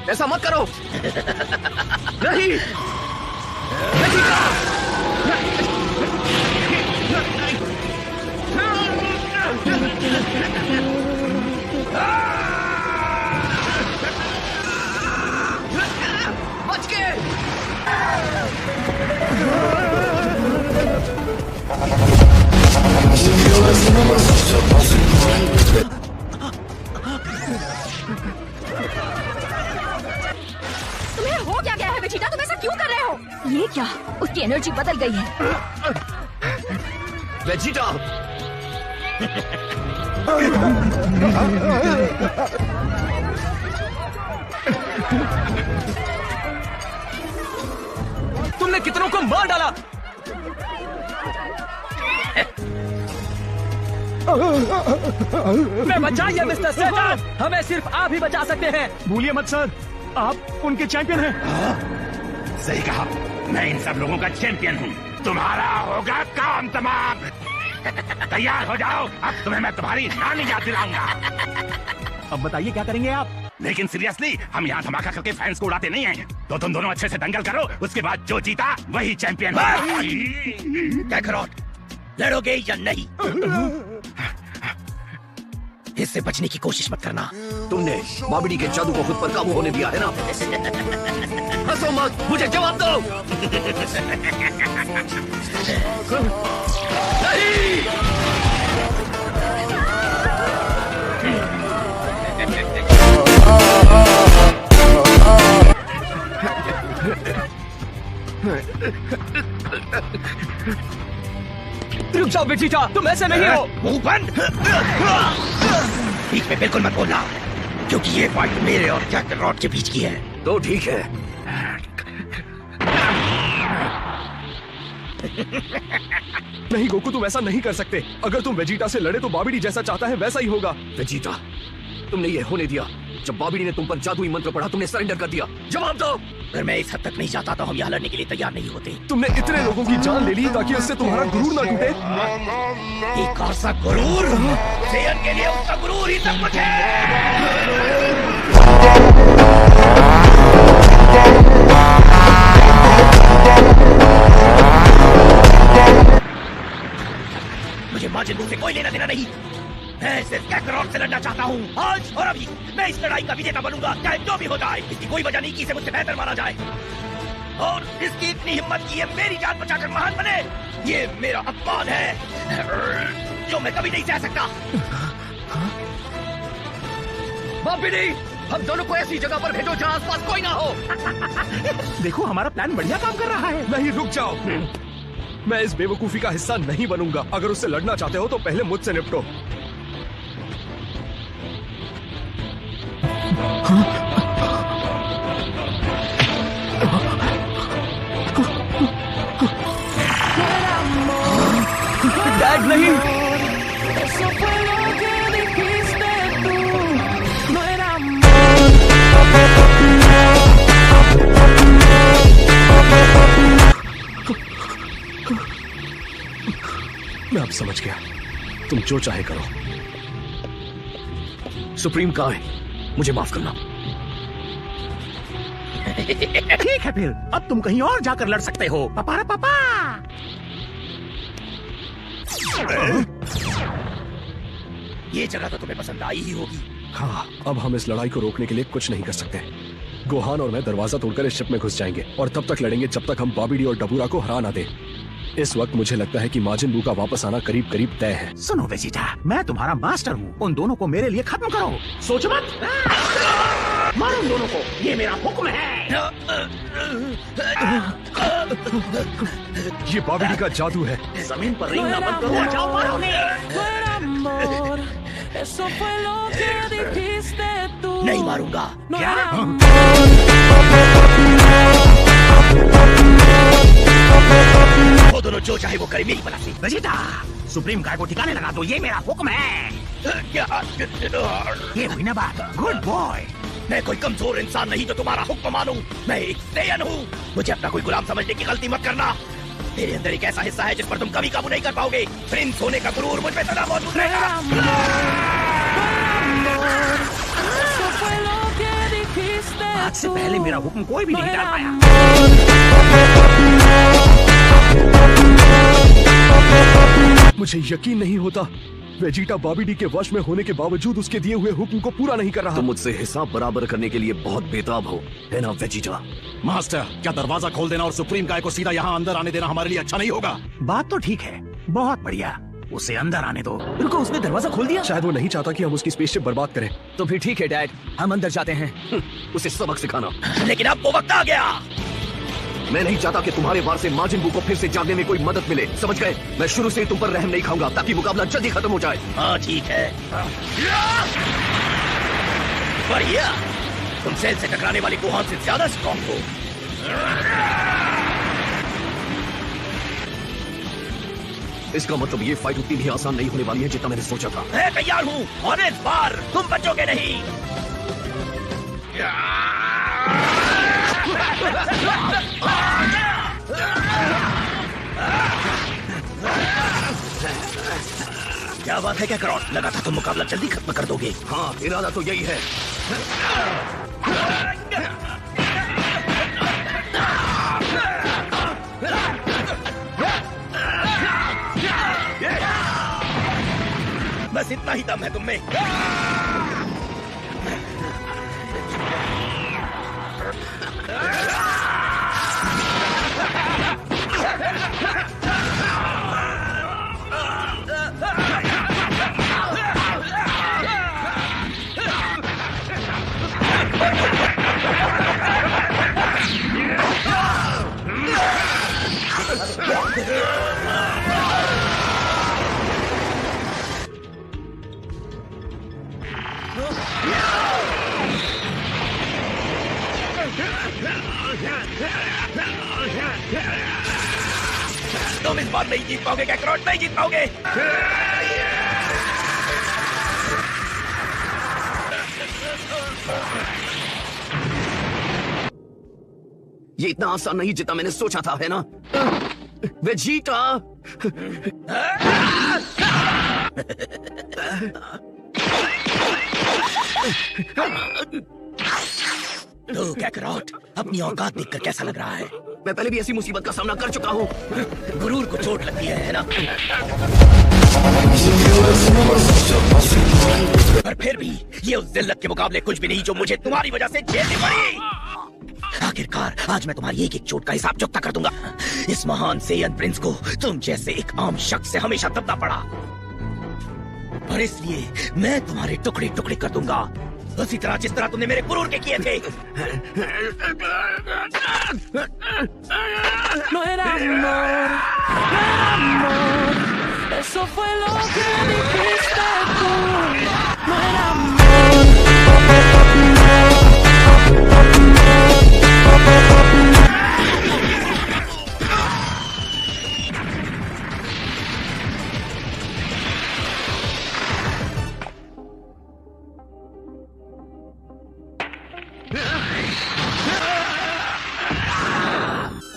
ऐसा मत करो। नहीं, वेजिटा! बच के! तुम्हें हो क्या गया है वेजिटा? तुम ऐसा क्यों कर रहे हो? ये क्या? उसकी एनर्जी बदल गई है। वेजिटा! तुमने कितनों को मार डाला? मैं बचाइए मिस्टर सेटन, हमें सिर्फ आप ही बचा सकते हैं। भूलिए मत सर, आप उनके चैंपियन हैं। सही कहा, मैं इन सब लोगों का चैंपियन हूँ। तुम्हारा होगा काम तमाम। तैयार हो जाओ, अब तुम्हें मैं तुम्हारी नानी याद दिलाऊंगा। अब बताइए क्या करेंगे आप? लेकिन सीरियसली, हम यहाँ धमाका करके फैंस को उड़ाते नहीं हैं। तो तुम दोनों अच्छे से दंगल करो, उसके बाद जो जीता वही चैंपियन। कैकरॉट, लड़ोगे या नहीं? इससे बचने की कोशिश मत करना। तुमने बाबिडी के जादू को खुद पर काबू होने दिया है ना? हंसो मत, मुझे जवाब दो। नहीं! रुक जाओ वेजिटा, तुम ऐसे नहीं हो। मुंह बंद। बीच में बिल्कुल मत बोलना, क्योंकि ये फाइट मेरे और कैकरॉट के बीच की है। तो ठीक है। नहीं गोकू, तुम ऐसा नहीं कर सकते। अगर तुम वेजिटा से लड़े तो बाबिडी जैसा चाहता है वैसा ही होगा। वेजिटा, तुमने ये होने दिया। जब बाबिडी ने तुम पर जादुई मंत्र पढ़ा, तुमने सरेंडर कर दिया। जवाब दो। अगर मैं इस हद तक नहीं चाहता तो हम यहाँ लड़ने के लिए तैयार नहीं होते। तुमने इतने लोगों की जान ले ली ताकि उससे तुम्हारा गुरूर ना टूटे। एक और सा गुरूर? सेयन के लिए उसका गुरूर ही सब कुछ है। मुझे माजिन बू से कोई लेना देना नहीं। मैं सिर्फ कैकरॉट से लड़ना चाहता हूँ। आज और अभी मैं इस लड़ाई का विजेता बनूंगा, चाहे जो भी हो जाए। इसकी कोई वजह नहीं कि इसे मुझसे बेहतर माना जाए। और इसकी इतनी हिम्मत की ये मेरी जान बचाकर महान बने, ये मेरा अपमान है जो मैं कभी नहीं सह सकता। बाबिडी, हम दोनों को ऐसी जगह पर भेजो जहाँ आसपास कोई ना हो। देखो, हमारा प्लान बढ़िया काम कर रहा है। नहीं, रुक जाओ। मैं इस बेवकूफी का हिस्सा नहीं बनूंगा। अगर उससे लड़ना चाहते हो तो पहले मुझसे निपटो। डैड नहीं। मैं अब समझ गया, तुम जो चाहे करो। सुप्रीम कहाँ है? मुझे माफ करना। ठीक है फिर, अब तुम कहीं और जाकर लड़ सकते हो। पापा रे पापा। ये जगह तो तुम्हें पसंद आई ही होगी। हाँ, अब हम इस लड़ाई को रोकने के लिए कुछ नहीं कर सकते। गोहान और मैं दरवाजा तोड़कर इस शिप में घुस जाएंगे और तब तक लड़ेंगे जब तक हम बाबिडी और डबूरा को हरा ना दे। इस वक्त मुझे लगता है कि माजिन बू का वापस आना करीब करीब तय है। सुनो वेजिटा, मैं तुम्हारा मास्टर हूँ। उन दोनों को मेरे लिए खत्म करो। सोचो मत, मारो उन दोनों को, ये मेरा हुक्म है। ये बाबिडी का जादू है। जमीन पर रेंगना बंद करो, जाओ मारो उन्हें। नहीं मारूंगा। क्या? वो दोनों जो चाहे वो करे, मेरी भला से। वेजिटा, सुप्रीम गाय को ठिकाने लगा दो, ये मेरा हुक्म है। ये हुई ना बात। Good boy. मैं कोई कमजोर इंसान नहीं जो तुम्हारा हुक्म मानूं। मैं एक सेयन हूँ। मुझे अपना कोई गुलाम समझने की गलती मत करना। मेरे अंदर एक ऐसा हिस्सा है जिस पर तुम कभी काबू नहीं कर पाओगे। प्रिंस होने का गुरूर मुझ में सदा मौजूद रहेगा। आज से पहले मेरा हुक्म कोई भी नहीं डाल पाया। मुझे यकीन नहीं होता, वेजिटा बॉबी डी के वश में होने के बावजूद उसके दिए हुए हुक्म को पूरा नहीं कर रहा। तुम मुझसे हिसाब बराबर करने के लिए बहुत बेताब हो, है ना वेजिटा? मास्टर, क्या दरवाजा खोल देना और सुप्रीम काय को सीधा यहाँ अंदर आने देना हमारे लिए अच्छा नहीं होगा? बात तो ठीक है, बहुत बढ़िया, उसे अंदर आने दो। रुको, उसने दरवाजा खोल दिया। शायद वो नहीं चाहता कि हम उसकी स्पेसशिप बर्बाद करें। तो फिर ठीक है डैड, हम अंदर जाते हैं। उसे सबक सिखाना। लेकिन अब वो वक्त आ गया। मैं नहीं चाहता कि तुम्हारे वार से माजिन बू को फिर से जागने में कोई मदद मिले, समझ गए? मैं शुरू से ही तुम पर रहम नहीं खाऊंगा ताकि मुकाबला जल्दी खत्म हो जाए। हाँ ठीक है, बढ़िया। तुम सेल से टकराने वाली गुहान से ज्यादा स्ट्रॉन्ग हो। इसका मतलब ये फाइट उतनी भी आसान नहीं होने वाली है जितना मैंने सोचा था। मैं तैयार हूँ और इस बार तुम बचोगे नहीं। क्या बात है, क्या करो? लगा था तुम मुकाबला जल्दी खत्म कर दोगे। हाँ, इरादा तो यही है। बस इतना ही दम है तुम में। तुम इस बार नहीं जीत पाओगे, कैकरोट नहीं जीत पाओगे। ये इतना आसान नहीं जितना मैंने सोचा था, है ना वेजिटा? तो कैकरोट, अपनी औकात देखकर कैसा लग रहा है? मैं पहले भी ऐसी मुसीबत का सामना कर चुका हूँ। गुरूर को चोट लगती है ना? पर फिर भी ये उस जिल्लत के मुकाबले कुछ भी नहीं जो मुझे तुम्हारी वजह से झेलनी पड़ी। आखिरकार आज मैं तुम्हारी एक एक चोट का हिसाब चुकता कर दूंगा। इस महान सेयन प्रिंस को तुम जैसे एक आम शख्स से हमेशा दबना पड़ा, और इसलिए मैं तुम्हारे टुकड़े टुकड़े कर दूंगा, उसी तरह जिस तरह तुमने मेरे गुरूर के किए थे। No era amor, no era amor, eso fue lo que dijiste tú. No era amor.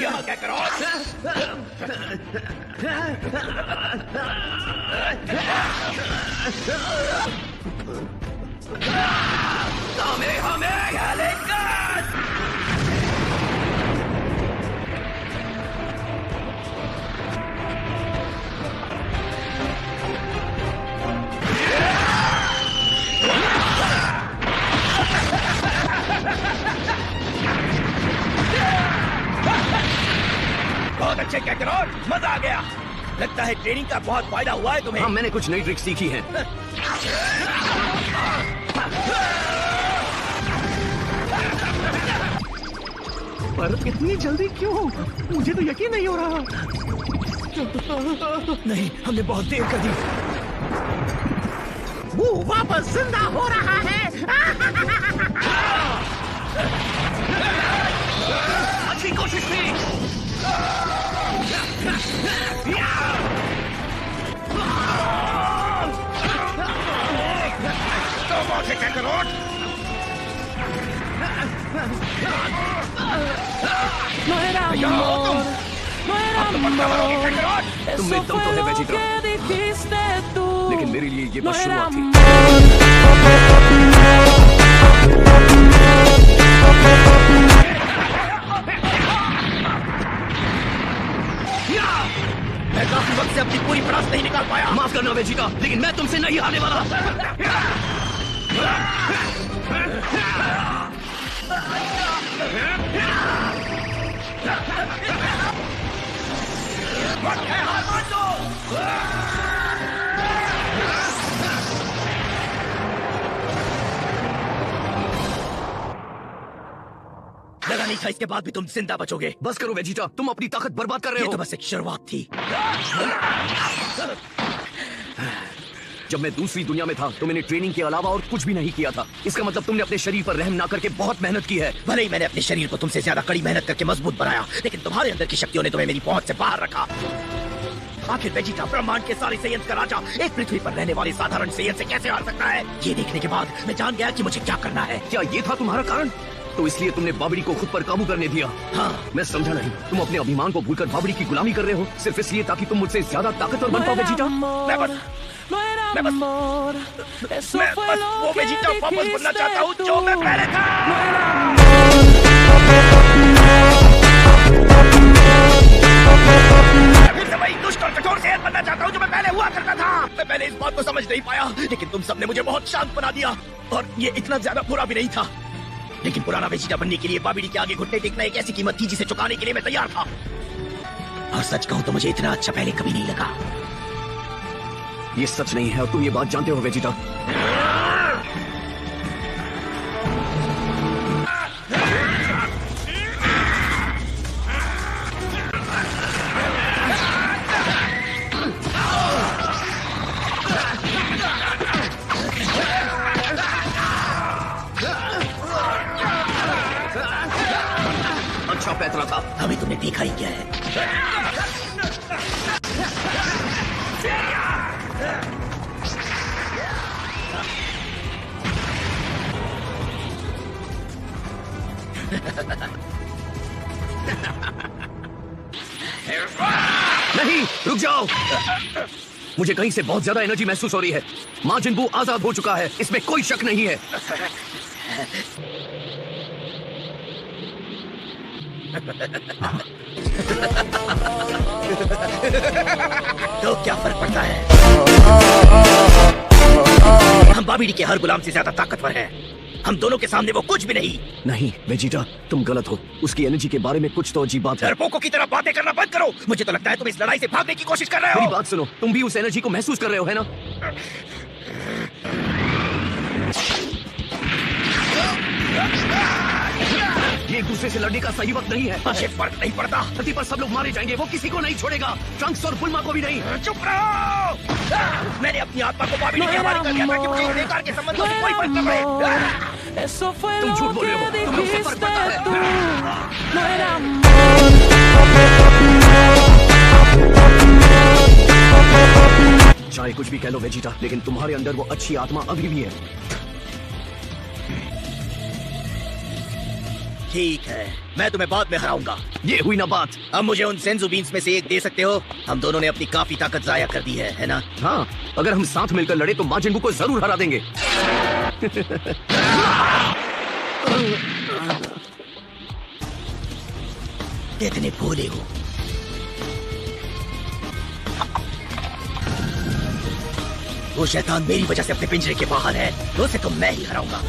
यहाँ क्या करो? हमें क्या लेकर? बहुत अच्छे कैकरोट, मजा आ गया। लगता है ट्रेनिंग का बहुत फायदा हुआ है तुम्हें। हाँ, मैंने कुछ नई ट्रिक सीखी है। पर इतनी जल्दी क्यों? मुझे तो यकीन नहीं हो रहा। नहीं, हमने बहुत देर कर दी। वो वापस जिंदा हो रहा है। अच्छी कोशिश थी। Kakarot, No era amor, no era amor, तुम में eso दम तो fue है lo Vegeta, que dijiste tú. लेकिन मेरे लिए ये No बस era शुरुआत थी। amor. से अपनी पूरी पड़ास नहीं निकाल पाया। माफ करना वेजिटा, लेकिन मैं तुमसे नहीं हारने वाला। लगा नहीं था इसके बाद भी तुम जिंदा बचोगे। बस करो वेजिटा, तुम अपनी ताकत बर्बाद कर रहे ये हो। तो बस एक शुरुआत थी। जब मैं दूसरी दुनिया में था तो मैंने ट्रेनिंग के अलावा और कुछ भी नहीं किया था। इसका मतलब तुमने अपने शरीर पर रहम ना करके बहुत मेहनत की है। भले ही मैंने अपने शरीर को तुमसे ज्यादा कड़ी मेहनत करके मजबूत बनाया, लेकिन तुम्हारे अंदर की शक्तियों ने तुम्हें मेरी पहुंच से बाहर रखा। आखिर वेजिटा ब्रह्मांड के सारे संयंत्र का राजा एक पृथ्वी पर रहने वाले साधारण संयंत्र से कैसे हार सकता है? ये देखने के बाद मैं जान गया कि मुझे क्या करना है। क्या ये था तुम्हारा कारण? तो इसलिए तुमने बाबड़ी को खुद पर काबू करने दिया। हाँ, मैं समझा नहीं। तुम अपने अभिमान को भूलकर बाबड़ी की गुलामी कर रहे हो सिर्फ इसलिए ताकि तुम मुझसे ज्यादा ताकतवर बन पाओ वेजिटा। मैं बस वो वेजिटा वापस बनना चाहता हूँ जो मैं पहले था। फिर से वही दुष्ट और कठोर सेहत बनना चाहता हूँ जो मैं पहले हुआ करता था। मैं पहले इस बात को समझ नहीं पाया, लेकिन तुम सबने मुझे बहुत शांत बना दिया। और ये इतना ज्यादा बुरा भी नहीं था, लेकिन पुराना वेजिटा बनने के लिए बाबिडी के आगे घुटने टेकना एक ऐसी कीमत थी जिसे चुकाने के लिए मैं तैयार था। और सच कहूं तो मुझे इतना अच्छा पहले कभी नहीं लगा। ये सच नहीं है और तुम ये बात जानते हो वेजिटा। अच्छा पैतरा था। अभी तुमने देखा ही क्या है? नहीं, रुक जाओ। मुझे कहीं से बहुत ज्यादा एनर्जी महसूस हो रही है। माजिन बू आजाद हो चुका है, इसमें कोई शक नहीं है। तो क्या फर्क पड़ता है? हम बाबिडी के हर गुलाम से ज्यादा ताकतवर हैं। हम दोनों के सामने वो कुछ भी नहीं। नहीं वेजिटा, तुम गलत हो। उसकी एनर्जी के बारे में कुछ तो अजीब बात है। डरपोकों की तरह बातें करना बंद करो। मुझे तो लगता है तुम इस लड़ाई से भागने की कोशिश कर रहे मेरी हो। बात सुनो, तुम भी उस एनर्जी को महसूस कर रहे हो, है ना? ये एक दूसरे से लड़ने का सही वक्त नहीं है। मुझे फर्क नहीं पड़ता। धरती पर सब लोग मारे जाएंगे, वो किसी को नहीं छोड़ेगा। ट्रंक्स और बुल्मा को भी नहीं। चुप रहो। मैंने अपनी आत्मा को बाबिडी के हवाले कर दिया था कि मुझे इस बेकार के संबंधों से कोई फर्क न पड़े। Eso fue तुम lo झूठ बोल रहे हो। que तुम लोग से फर्क dijiste पड़ता है। tú. No era चाहे कुछ भी कह लो वेजिटा, लेकिन तुम्हारे अंदर वो अच्छी आत्मा अभी भी है। ठीक है, मैं तुम्हें बाद में हराऊंगा। ये हुई ना बात। अब मुझे उन सेंजू बीन्स में से एक दे सकते हो? हम दोनों ने अपनी काफी ताकत जाया कर दी है ना? हाँ, अगर हम साथ मिलकर लड़े तो माजिन बू को जरूर हरा देंगे। इतने भोले हो। वो शैतान मेरी वजह से अपने पिंजरे के बाहर है, उसे तो मैं ही हराऊंगा।